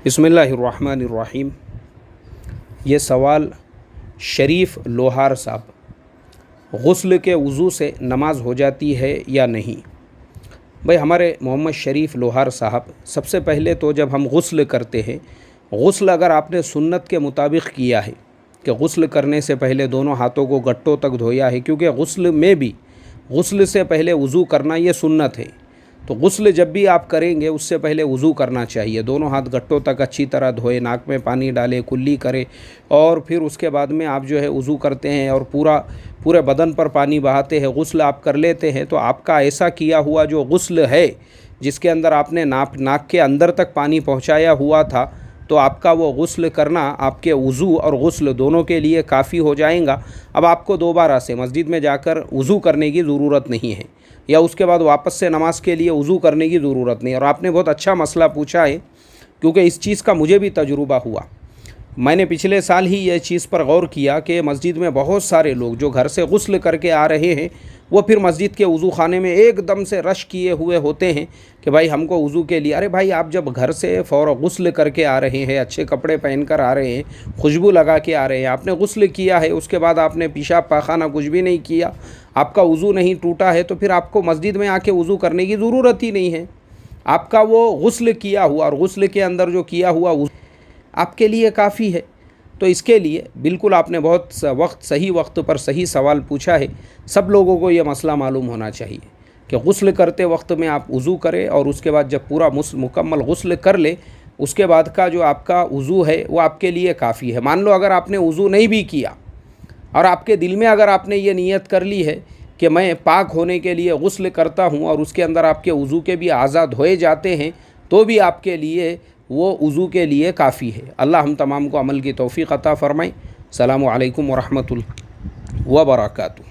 بسم اللہ الرحمن الرحیم۔ یہ سوال شریف لوہار صاحب، غسل کے وضو سے نماز ہو جاتی ہے یا نہیں؟ بھائی ہمارے محمد شریف لوہار صاحب، سب سے پہلے تو جب ہم غسل کرتے ہیں، غسل اگر آپ نے سنت کے مطابق کیا ہے کہ غسل کرنے سے پہلے دونوں ہاتھوں کو گٹوں تک دھویا ہے، کیونکہ غسل میں بھی غسل سے پہلے وضو کرنا یہ سنت ہے، تو غسل جب بھی آپ کریں گے اس سے پہلے وضو کرنا چاہیے، دونوں ہاتھ گٹوں تک اچھی طرح دھوئے، ناک میں پانی ڈالے، کلی کرے، اور پھر اس کے بعد میں آپ جو ہے وضو کرتے ہیں اور پورے بدن پر پانی بہاتے ہیں، غسل آپ کر لیتے ہیں، تو آپ کا ایسا کیا ہوا جو غسل ہے جس کے اندر آپ نے ناک کے اندر تک پانی پہنچایا ہوا تھا، تو آپ کا وہ غسل کرنا آپ کے وضو اور غسل دونوں کے لیے کافی ہو جائیں گا۔ اب آپ کو دوبارہ سے مسجد میں جا کر وضو کرنے کی ضرورت نہیں ہے، یا اس کے بعد واپس سے نماز کے لیے وضو کرنے کی ضرورت نہیں ہے۔ اور آپ نے بہت اچھا مسئلہ پوچھا ہے، کیونکہ اس چیز کا مجھے بھی تجربہ ہوا۔ میں نے پچھلے سال ہی یہ چیز پر غور کیا کہ مسجد میں بہت سارے لوگ جو گھر سے غسل کر کے آ رہے ہیں، وہ پھر مسجد کے وضو خانے میں ایک دم سے رش کیے ہوئے ہوتے ہیں کہ بھائی ہم کو وضو کے لیے۔ ارے بھائی، آپ جب گھر سے غسل کر کے آ رہے ہیں، اچھے کپڑے پہن کر آ رہے ہیں، خوشبو لگا کے آ رہے ہیں، آپ نے غسل کیا ہے، اس کے بعد آپ نے پیشاب پاخانہ کچھ بھی نہیں کیا، آپ کا وضو نہیں ٹوٹا ہے، تو پھر آپ کو مسجد میں آ کے وضو کرنے کی ضرورت ہی نہیں ہے۔ آپ کا وہ غسل کیا ہوا اور غسل کے اندر جو کیا ہوا آپ کے لیے کافی ہے۔ تو اس کے لیے بالکل آپ نے بہت صحیح وقت پر صحیح سوال پوچھا ہے۔ سب لوگوں کو یہ مسئلہ معلوم ہونا چاہیے کہ غسل کرتے وقت میں آپ وضو کریں، اور اس کے بعد جب پورا مکمل غسل کر لے، اس کے بعد کا جو آپ کا وضو ہے وہ آپ کے لیے کافی ہے۔ مان لو اگر آپ نے وضو نہیں بھی کیا اور آپ کے دل میں اگر آپ نے یہ نیت کر لی ہے کہ میں پاک ہونے کے لیے غسل کرتا ہوں، اور اس کے اندر آپ کے وضو کے بھی اعضاء دھوئے جاتے ہیں، تو بھی آپ کے لیے وہ وضو کے لیے کافی ہے۔ اللہ ہم تمام کو عمل کی توفیق عطا فرمائے۔ السلام علیکم ورحمۃ اللہ وبرکاتہ۔